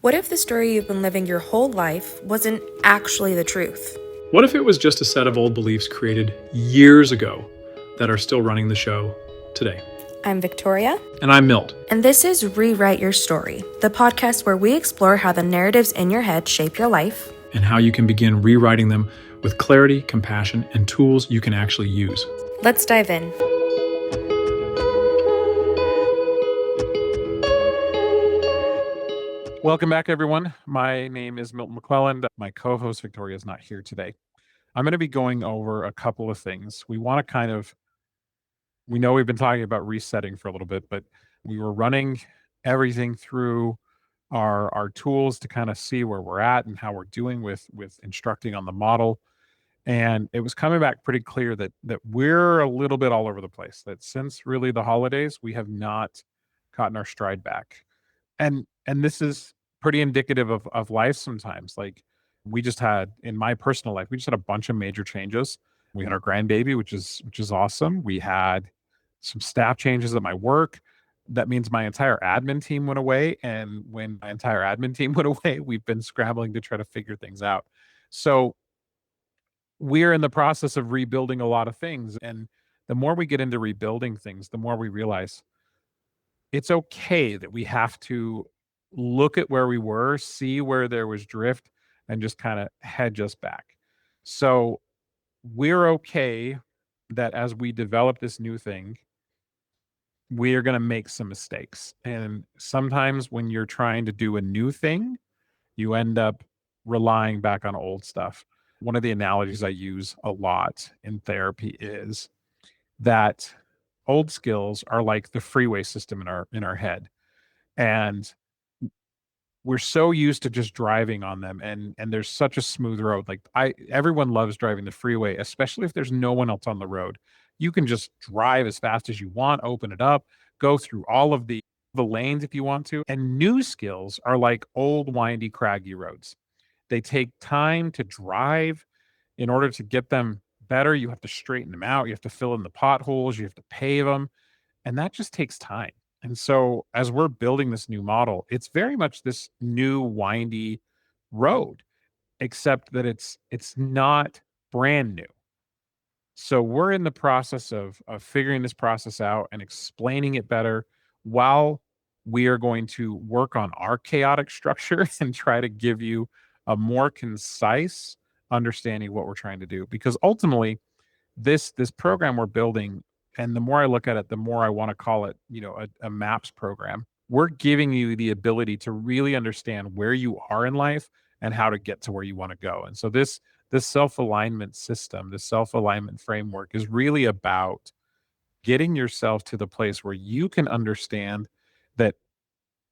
What if the story you've been living your whole life wasn't actually the truth? What if it was just a set of old beliefs created years ago that are still running the show today? I'm Victoria. And I'm Milt. And this is Rewrite Your Story, the podcast where we explore how the narratives in your head shape your life and how you can begin rewriting them with clarity, compassion, and tools you can actually use. Let's dive in. Welcome back, everyone. My name is Milton McClelland. My co-host Victoria is not here today. I'm going to be going over a couple of things. We know we've been talking about resetting for a little bit, but we were running everything through our tools to kind of see where we're at and how we're doing with instructing on the model. And it was coming back pretty clear that we're a little bit all over the place, that since really the holidays, we have not gotten our stride back. And this is pretty indicative of life sometimes. Like, we just had, in my personal life, we just had a bunch of major changes. We had our grandbaby, which is awesome. We had some staff changes at my work. That means my entire admin team went away, and when my entire admin team went away, we've been scrambling to try to figure things out. So we're in the process of rebuilding a lot of things, and the more we get into rebuilding things, the more we realize it's okay that we have to look at where we were, see where there was drift, and just kind of hedge us back. So we're okay that as we develop this new thing, we are going to make some mistakes. And sometimes when you're trying to do a new thing, you end up relying back on old stuff. One of the analogies I use a lot in therapy is that old skills are like the freeway system in our head. And we're so used to just driving on them, and there's such a smooth road. Like, I everyone loves driving the freeway, especially if there's no one else on the road. You can just drive as fast as you want, open it up, go through all of the lanes if you want to. And new skills are like old windy craggy roads. They take time to drive. In order to get them better, you have to straighten them out, you have to fill in the potholes, you have to pave them, and that just takes time. And so as we're building this new model, it's very much this new windy road, except that it's not brand new. So we're in the process of figuring this process out and explaining it better, while we are going to work on our chaotic structure and try to give you a more concise understanding of what we're trying to do. Because ultimately, this program we're building, and the more I look at it, the more I want to call it, a maps program. We're giving you the ability to really understand where you are in life and how to get to where you want to go. And so this self-alignment system, this self-alignment framework is really about getting yourself to the place where you can understand that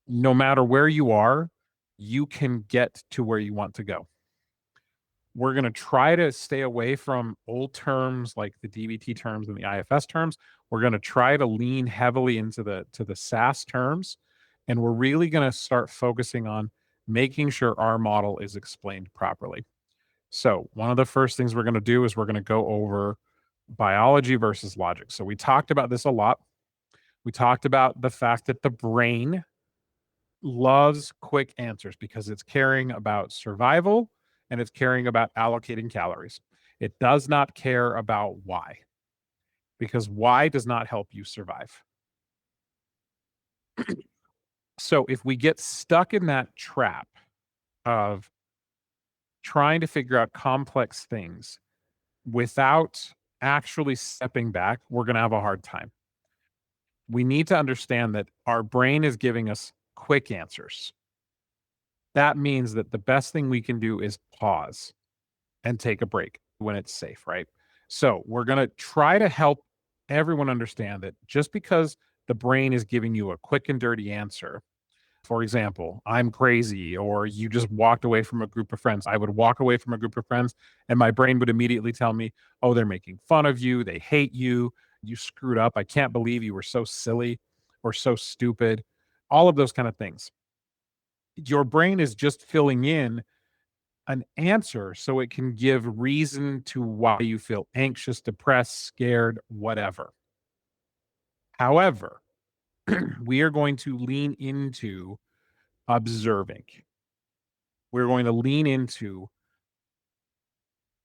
no matter where you are, you can get to where you want to go. We're going to try to stay away from old terms like the DBT terms and the IFS terms. We're going to try to lean heavily into the SAS terms, and we're really going to start focusing on making sure our model is explained properly. So, one of the first things we're going to do is we're going to go over biology versus logic. So, we talked about this a lot. We talked about the fact that the brain loves quick answers because it's caring about survival and it's caring about allocating calories. It does not care about why, because why does not help you survive. So if we get stuck in that trap of trying to figure out complex things without actually stepping back, we're going to have a hard time. We need to understand that our brain is giving us quick answers. That means that the best thing we can do is pause and take a break when it's safe, right? So we're going to try to help everyone understand that just because the brain is giving you a quick and dirty answer, for example, I'm crazy, or you just walked away from a group of friends. I would walk away from a group of friends and my brain would immediately tell me, oh, they're making fun of you. They hate you. You screwed up. I can't believe you were so silly or so stupid. All of those kind of things. Your brain is just filling in an answer so it can give reason to why you feel anxious, depressed, scared, whatever. However, we are going to lean into observing. We're going to lean into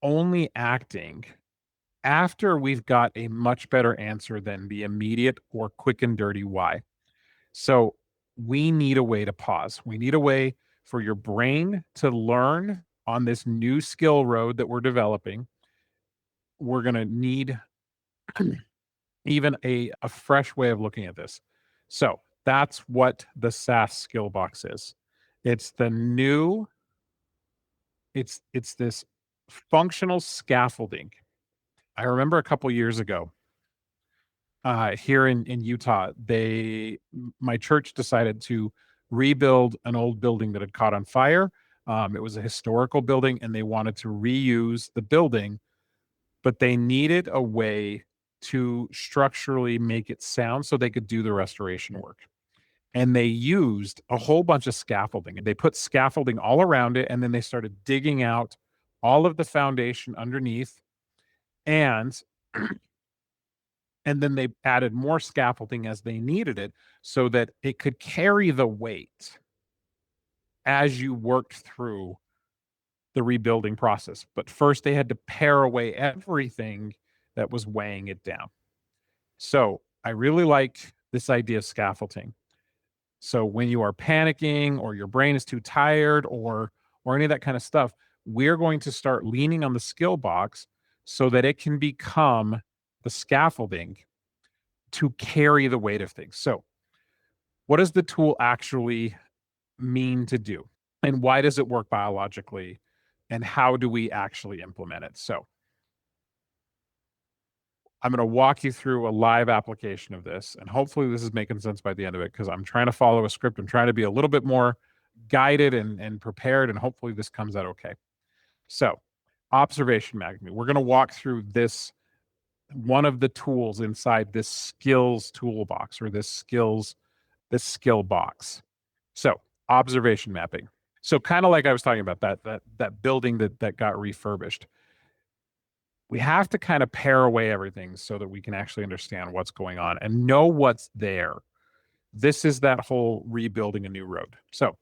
only acting after we've got a much better answer than the immediate or quick and dirty why. So we need a way to pause. We need a way for your brain to learn on this new skill road that we're developing. We're going to need even a fresh way of looking at this. So that's what the SAS Skill Box is. It's the new, it's this functional scaffolding. I remember a couple years ago, here in Utah, my church decided to rebuild an old building that had caught on fire. It was a historical building, and they wanted to reuse the building, but they needed a way to structurally make it sound so they could do the restoration work. And they used a whole bunch of scaffolding, and they put scaffolding all around it, and then they started digging out all of the foundation underneath, and and then they added more scaffolding as they needed it so that it could carry the weight as you worked through the rebuilding process. But first, they had to pare away everything that was weighing it down. So I really like this idea of scaffolding. So when you are panicking or your brain is too tired or any of that kind of stuff, we're going to start leaning on the skill box so that it can become the scaffolding to carry the weight of things. So what does the tool actually mean to do? And why does it work biologically? And how do we actually implement it? So I'm going to walk you through a live application of this. And hopefully this is making sense by the end of it, because I'm trying to follow a script. I'm trying to be a little bit more guided and prepared. And hopefully this comes out okay. So observation mapping. We're going to walk through this, one of the tools inside this skills toolbox, or this skill box. So observation mapping. So kind of like I was talking about that building that got refurbished. We have to kind of pare away everything so that we can actually understand what's going on and know what's there. This is that whole rebuilding a new road. So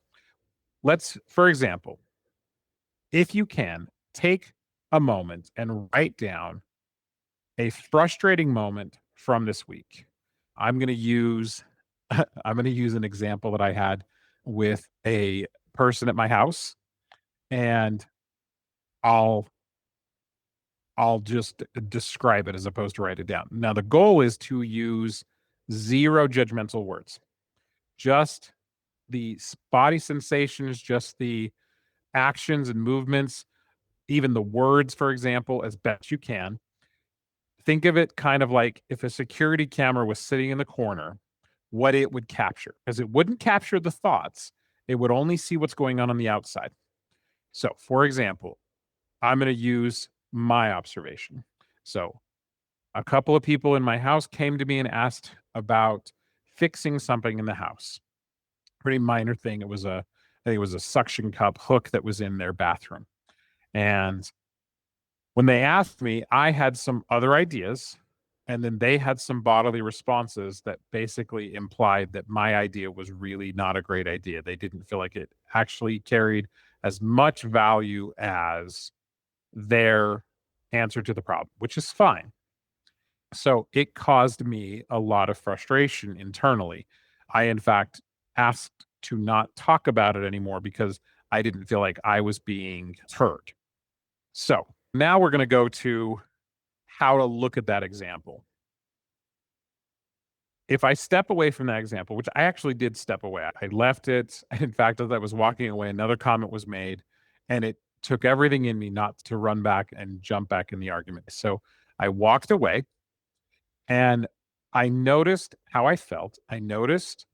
let's, for example, if you can, take a moment and write down a frustrating moment from this week. I'm going to use an example that I had with a person at my house, and I'll just describe it as opposed to write it down. Now, the goal is to use zero judgmental words, just the body sensations, just the actions and movements, even the words, for example, as best you can. Think of it kind of like if a security camera was sitting in the corner, what it would capture, because it wouldn't capture the thoughts. It would only see what's going on the outside. So, for example, I'm going to use my observation. So, a couple of people in my house came to me and asked about fixing something in the house. Pretty minor thing. I think it was a suction cup hook that was in their bathroom. And when they asked me, I had some other ideas, and then they had some bodily responses that basically implied that my idea was really not a great idea. They didn't feel like it actually carried as much value as their answer to the problem, which is fine. So it caused me a lot of frustration internally. I, in fact, asked to not talk about it anymore because I didn't feel like I was being heard. So now we're going to go to how to look at that example. If I step away from that example, which I actually did step away, I left it. In fact, as I was walking away, another comment was made, and it took everything in me not to run back and jump back in the argument. So I walked away, and I noticed how I felt. I noticed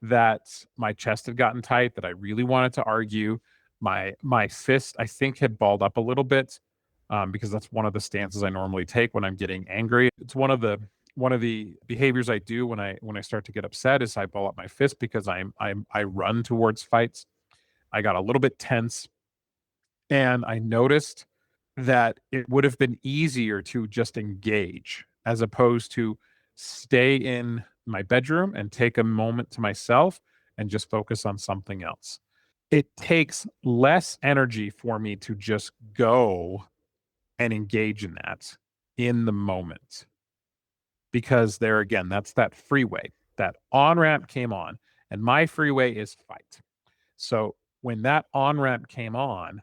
that my chest had gotten tight, that I really wanted to argue. My fist, I think, had balled up a little bit, because that's one of the stances I normally take when I'm getting angry. It's one of the behaviors I do when I start to get upset is I ball up my fist because I run towards fights. I got a little bit tense, and I noticed that it would have been easier to just engage as opposed to stay in my bedroom and take a moment to myself and just focus on something else. it takes less energy for me to just go and engage in that in the moment. Because there again, that's that freeway. That on-ramp came on, and my freeway is fight. So when that on-ramp came on,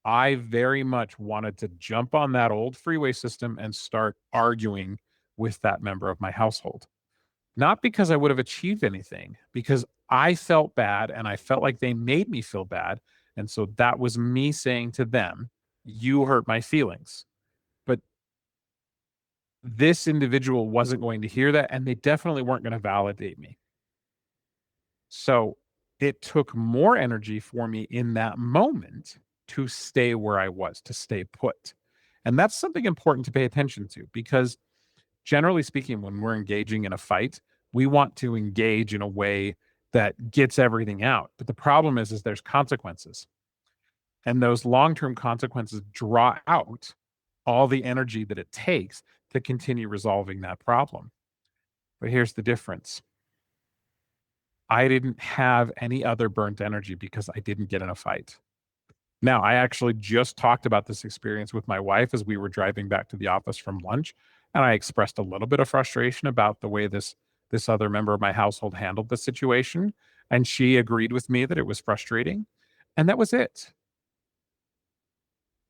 I very much wanted to jump on that old freeway system and start arguing with that member of my household. Not because I would have achieved anything, because I felt bad and I felt like they made me feel bad. And so that was me saying to them, you hurt my feelings. But this individual wasn't going to hear that, and they definitely weren't going to validate me. So it took more energy for me in that moment to stay where I was, to stay put. And that's something important to pay attention to, because generally speaking, when we're engaging in a fight, we want to engage in a way that gets everything out. But the problem is there's consequences. And those long-term consequences draw out all the energy that it takes to continue resolving that problem. But here's the difference. I didn't have any other burnt energy because I didn't get in a fight. Now, I actually just talked about this experience with my wife as we were driving back to the office from lunch, and I expressed a little bit of frustration about the way this other member of my household handled the situation, and she agreed with me that it was frustrating, and that was it.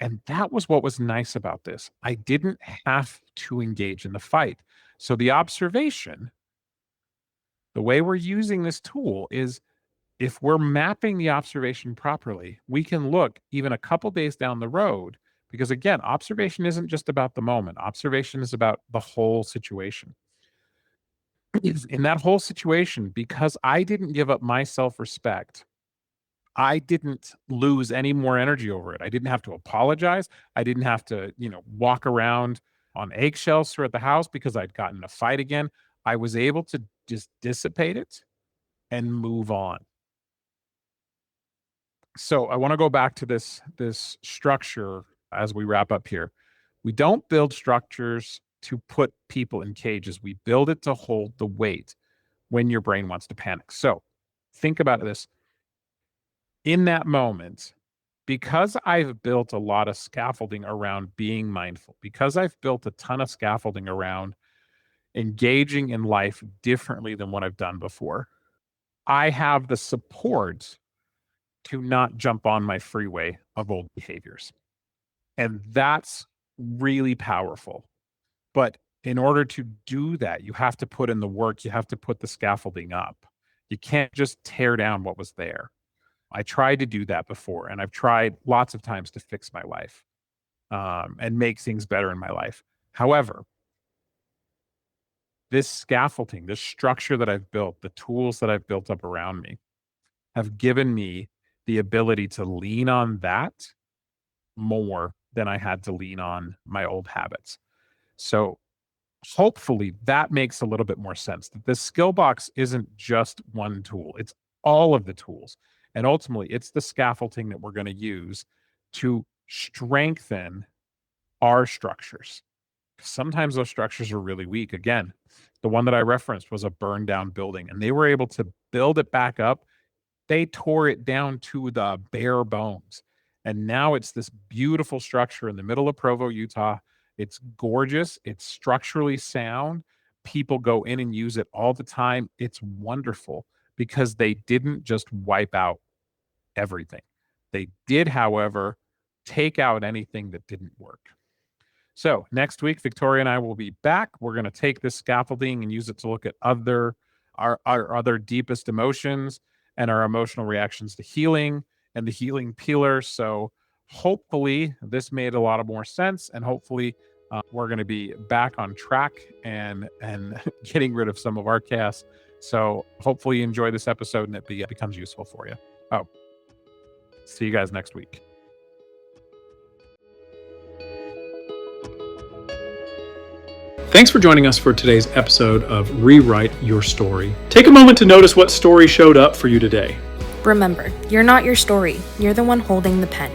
And that was what was nice about this. I didn't have to engage in the fight. So the observation, the way we're using this tool is, if we're mapping the observation properly, we can look even a couple days down the road, because again, observation isn't just about the moment. Observation is about the whole situation. In that whole situation, because I didn't give up my self-respect, I didn't lose any more energy over it. I didn't have to apologize. I didn't have to, walk around on eggshells throughout the house because I'd gotten in a fight again. I was able to just dissipate it and move on. So I want to go back to this structure as we wrap up here. We don't build structures to put people in cages. We build it to hold the weight when your brain wants to panic. So think about this. In that moment, because I've built a lot of scaffolding around being mindful, because I've built a ton of scaffolding around engaging in life differently than what I've done before, I have the support to not jump on my freeway of old behaviors. And that's really powerful. But in order to do that, you have to put in the work, you have to put the scaffolding up. You can't just tear down what was there. I tried to do that before, and I've tried lots of times to fix my life and make things better in my life. However, this scaffolding, this structure that I've built, the tools that I've built up around me have given me the ability to lean on that more than I had to lean on my old habits. So hopefully that makes a little bit more sense, that this skill box isn't just one tool. It's all of the tools. And ultimately, it's the scaffolding that we're going to use to strengthen our structures. Sometimes those structures are really weak. Again, the one that I referenced was a burned down building, and they were able to build it back up. They tore it down to the bare bones. And now it's this beautiful structure in the middle of Provo, Utah. It's gorgeous. It's structurally sound. People go in and use it all the time. It's wonderful because they didn't just wipe out everything. They did, however, take out anything that didn't work. So next week, Victoria and I will be back. We're going to take this scaffolding and use it to look at our other deepest emotions and our emotional reactions to healing and the healing pillar. So hopefully this made a lot of more sense, and hopefully we're going to be back on track and getting rid of some of our chaos. So hopefully you enjoy this episode and it becomes useful for you. Oh, see you guys next week. Thanks for joining us for today's episode of Rewrite Your Story. Take a moment to notice what story showed up for you today. Remember, you're not your story. You're the one holding the pen.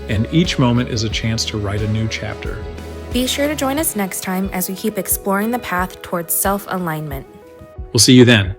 And each moment is a chance to write a new chapter. Be sure to join us next time as we keep exploring the path towards self-alignment. We'll see you then.